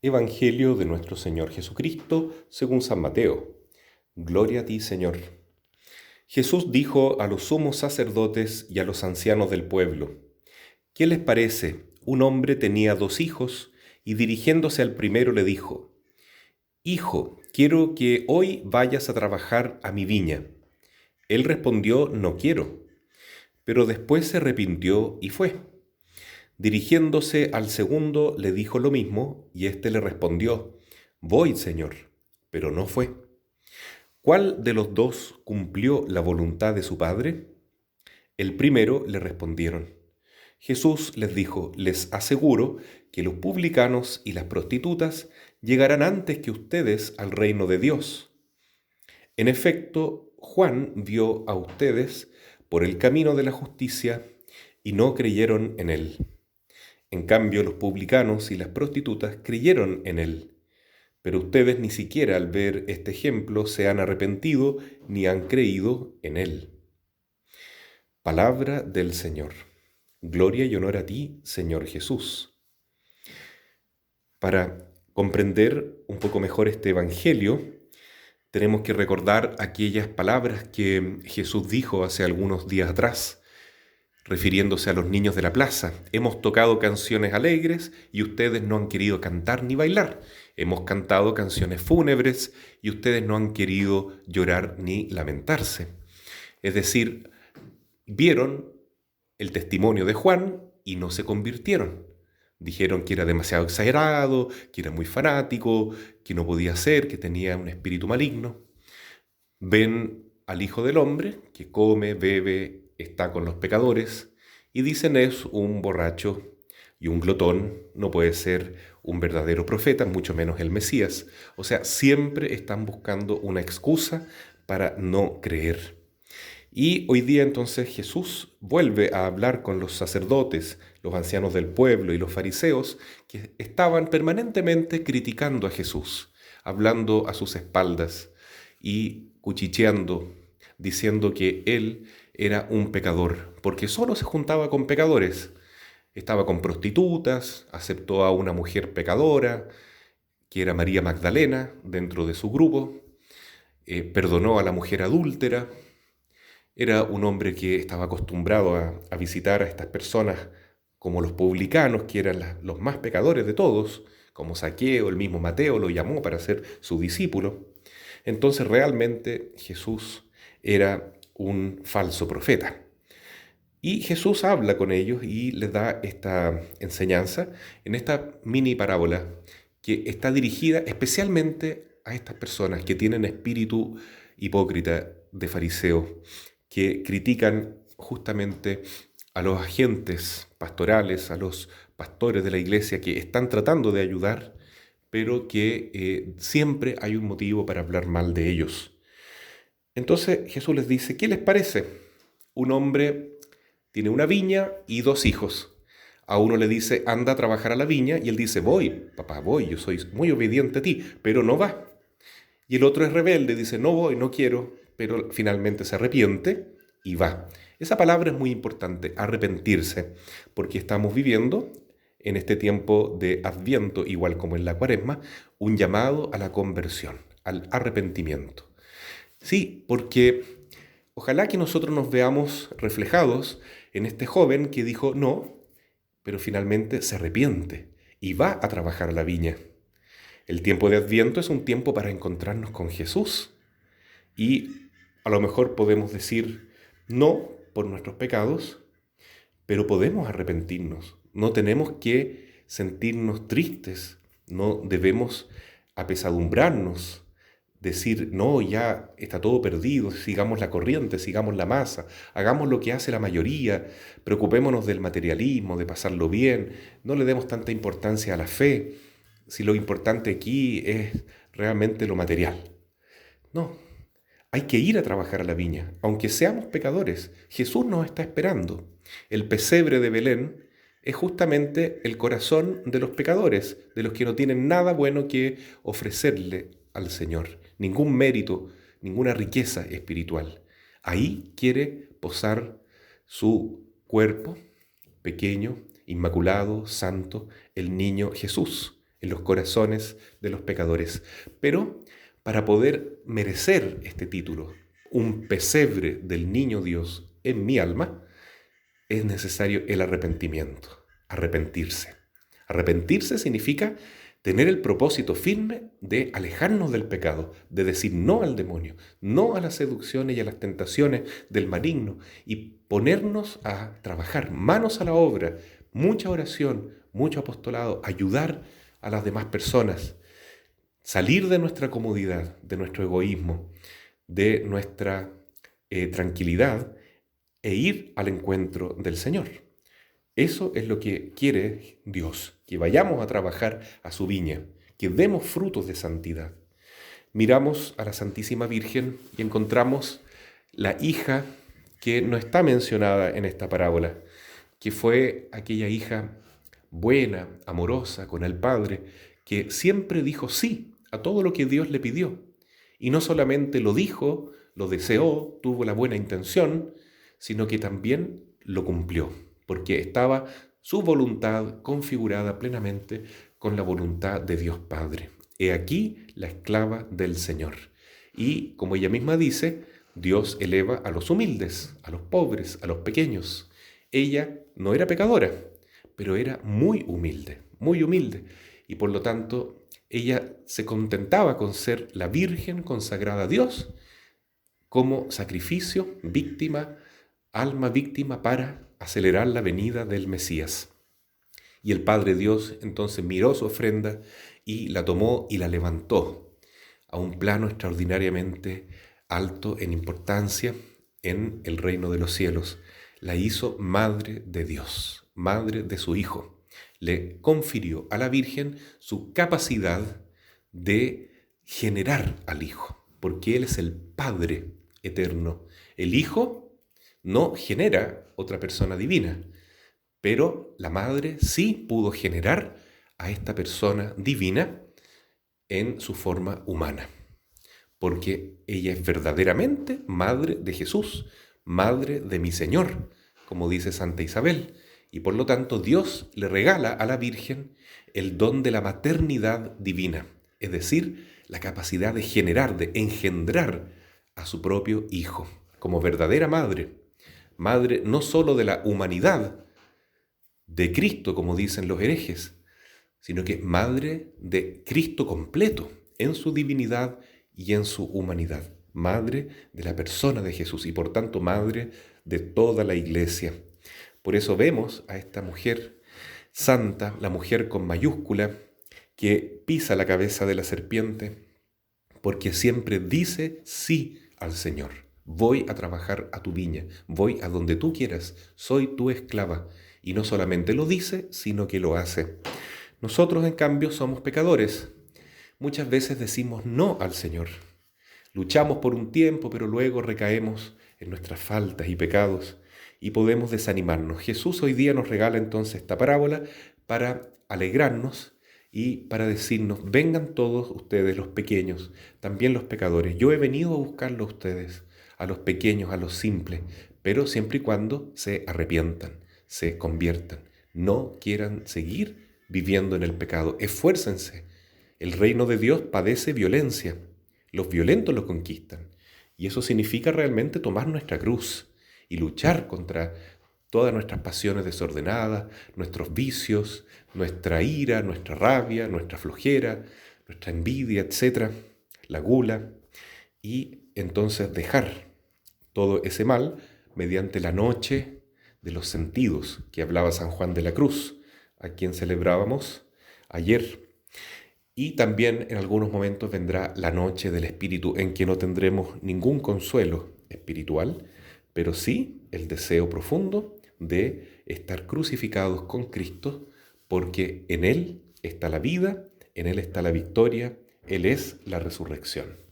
Evangelio de nuestro Señor Jesucristo según San Mateo. Gloria a ti, Señor. Jesús dijo a los sumos sacerdotes y a los ancianos del pueblo: ¿Qué les parece? Un hombre tenía 2 hijos y dirigiéndose al primero le dijo: Hijo, quiero que hoy vayas a trabajar a mi viña. Él respondió: No quiero. Pero después se arrepintió y fue. Dirigiéndose al segundo le dijo lo mismo, y éste le respondió: Voy, Señor. Pero no fue. ¿Cuál de los dos cumplió la voluntad de su padre? El primero, le respondieron. Jesús les dijo: Les aseguro que los publicanos y las prostitutas llegarán antes que ustedes al reino de Dios. En efecto, Juan vio a ustedes por el camino de la justicia y no creyeron en él. En cambio, los publicanos y las prostitutas creyeron en él. Pero ustedes ni siquiera al ver este ejemplo se han arrepentido ni han creído en él. Palabra del Señor. Gloria y honor a ti, Señor Jesús. Para comprender un poco mejor este Evangelio, tenemos que recordar aquellas palabras que Jesús dijo hace algunos días atrás, refiriéndose a los niños de la plaza. Hemos tocado canciones alegres y ustedes no han querido cantar ni bailar. Hemos cantado canciones fúnebres y ustedes no han querido llorar ni lamentarse. Es decir, vieron el testimonio de Juan y no se convirtieron. Dijeron que era demasiado exagerado, que era muy fanático, que no podía ser, que tenía un espíritu maligno. Ven al Hijo del Hombre, que come, bebe, está con los pecadores, y dicen: es un borracho y un glotón, no puede ser un verdadero profeta, mucho menos el Mesías. O sea, siempre están buscando una excusa para no creer. Y hoy día entonces Jesús vuelve a hablar con los sacerdotes, los ancianos del pueblo y los fariseos, que estaban permanentemente criticando a Jesús, hablando a sus espaldas y cuchicheando, diciendo que él era un pecador, porque solo se juntaba con pecadores. Estaba con prostitutas, aceptó a una mujer pecadora, que era María Magdalena, dentro de su grupo, perdonó a la mujer adúltera. Era un hombre que estaba acostumbrado a visitar a estas personas como los publicanos, que eran los más pecadores de todos, como Zaqueo, el mismo Mateo lo llamó para ser su discípulo. Entonces realmente Jesús era un falso profeta. Y Jesús habla con ellos y les da esta enseñanza en esta mini parábola que está dirigida especialmente a estas personas que tienen espíritu hipócrita de fariseo, que critican justamente a los agentes pastorales, a los pastores de la iglesia que están tratando de ayudar, pero que siempre hay un motivo para hablar mal de ellos. Entonces Jesús les dice: ¿qué les parece? Un hombre tiene una viña y 2 hijos. A uno le dice: anda a trabajar a la viña, y él dice: voy, papá, voy, yo soy muy obediente a ti, pero no va. Y el otro es rebelde, dice: no voy, no quiero, pero finalmente se arrepiente y va. Esa palabra es muy importante, arrepentirse, porque estamos viviendo en este tiempo de Adviento, igual como en la Cuaresma, un llamado a la conversión, al arrepentimiento. Sí, porque ojalá que nosotros nos veamos reflejados en este joven que dijo no, pero finalmente se arrepiente y va a trabajar a la viña. El tiempo de Adviento es un tiempo para encontrarnos con Jesús y a lo mejor podemos decir no por nuestros pecados, pero podemos arrepentirnos. No tenemos que sentirnos tristes, no debemos apesadumbrarnos, decir: no, ya está todo perdido, sigamos la corriente, sigamos la masa, hagamos lo que hace la mayoría, preocupémonos del materialismo, de pasarlo bien, no le demos tanta importancia a la fe, si lo importante aquí es realmente lo material. No, hay que ir a trabajar a la viña, aunque seamos pecadores. Jesús nos está esperando. El pesebre de Belén es justamente el corazón de los pecadores, de los que no tienen nada bueno que ofrecerle al Señor, ningún mérito, ninguna riqueza espiritual. Ahí quiere posar su cuerpo pequeño, inmaculado, santo, el niño Jesús, en los corazones de los pecadores. Pero para poder merecer este título, un pesebre del niño Dios en mi alma, es necesario el arrepentimiento, arrepentirse. Arrepentirse significa tener el propósito firme de alejarnos del pecado, de decir no al demonio, no a las seducciones y a las tentaciones del maligno y ponernos a trabajar, manos a la obra, mucha oración, mucho apostolado, ayudar a las demás personas, salir de nuestra comodidad, de nuestro egoísmo, de nuestra tranquilidad e ir al encuentro del Señor. Eso es lo que quiere Dios, que vayamos a trabajar a su viña, que demos frutos de santidad. Miramos a la Santísima Virgen y encontramos la hija que no está mencionada en esta parábola, que fue aquella hija buena, amorosa con el Padre, que siempre dijo sí a todo lo que Dios le pidió. Y no solamente lo dijo, lo deseó, tuvo la buena intención, sino que también lo cumplió, porque estaba su voluntad configurada plenamente con la voluntad de Dios Padre. He aquí la esclava del Señor. Y, como ella misma dice, Dios eleva a los humildes, a los pobres, a los pequeños. Ella no era pecadora, pero era muy humilde, y por lo tanto ella se contentaba con ser la Virgen consagrada a Dios como sacrificio, víctima, alma víctima para acelerar la venida del Mesías. Y el Padre Dios entonces miró su ofrenda y la tomó y la levantó a un plano extraordinariamente alto en importancia en el reino de los cielos. La hizo Madre de Dios, Madre de su Hijo. Le confirió a la Virgen su capacidad de generar al Hijo, porque Él es el Padre eterno. El Hijo no genera otra persona divina, pero la Madre sí pudo generar a esta persona divina en su forma humana, porque ella es verdaderamente Madre de Jesús, Madre de mi Señor, como dice Santa Isabel, y por lo tanto Dios le regala a la Virgen el don de la maternidad divina, es decir, la capacidad de generar, de engendrar a su propio Hijo, como verdadera Madre, Madre no sólo de la humanidad de Cristo, como dicen los herejes, sino que Madre de Cristo completo, en su divinidad y en su humanidad, Madre de la persona de Jesús y por tanto Madre de toda la Iglesia. Por eso vemos a esta mujer santa, la mujer con mayúscula, que pisa la cabeza de la serpiente, porque siempre dice sí al Señor. Voy a trabajar a tu viña, voy a donde tú quieras, soy tu esclava. Y no solamente lo dice, sino que lo hace. Nosotros, en cambio, somos pecadores. Muchas veces decimos no al Señor. Luchamos por un tiempo, pero luego recaemos en nuestras faltas y pecados y podemos desanimarnos. Jesús hoy día nos regala entonces esta parábola para alegrarnos y para decirnos, vengan todos ustedes los pequeños, también los pecadores. Yo he venido a buscarlos a ustedes, a los pequeños, a los simples, pero siempre y cuando se arrepientan, se conviertan, no quieran seguir viviendo en el pecado. Esfuércense. El reino de Dios padece violencia. Los violentos lo conquistan. Y eso significa realmente tomar nuestra cruz y luchar contra todas nuestras pasiones desordenadas, nuestros vicios, nuestra ira, nuestra rabia, nuestra flojera, nuestra envidia, etc., la gula, y entonces dejar todo ese mal mediante la noche de los sentidos que hablaba San Juan de la Cruz, a quien celebrábamos ayer. Y también en algunos momentos vendrá la noche del Espíritu, en que no tendremos ningún consuelo espiritual, pero sí el deseo profundo de estar crucificados con Cristo, porque en Él está la vida, en Él está la victoria, Él es la resurrección.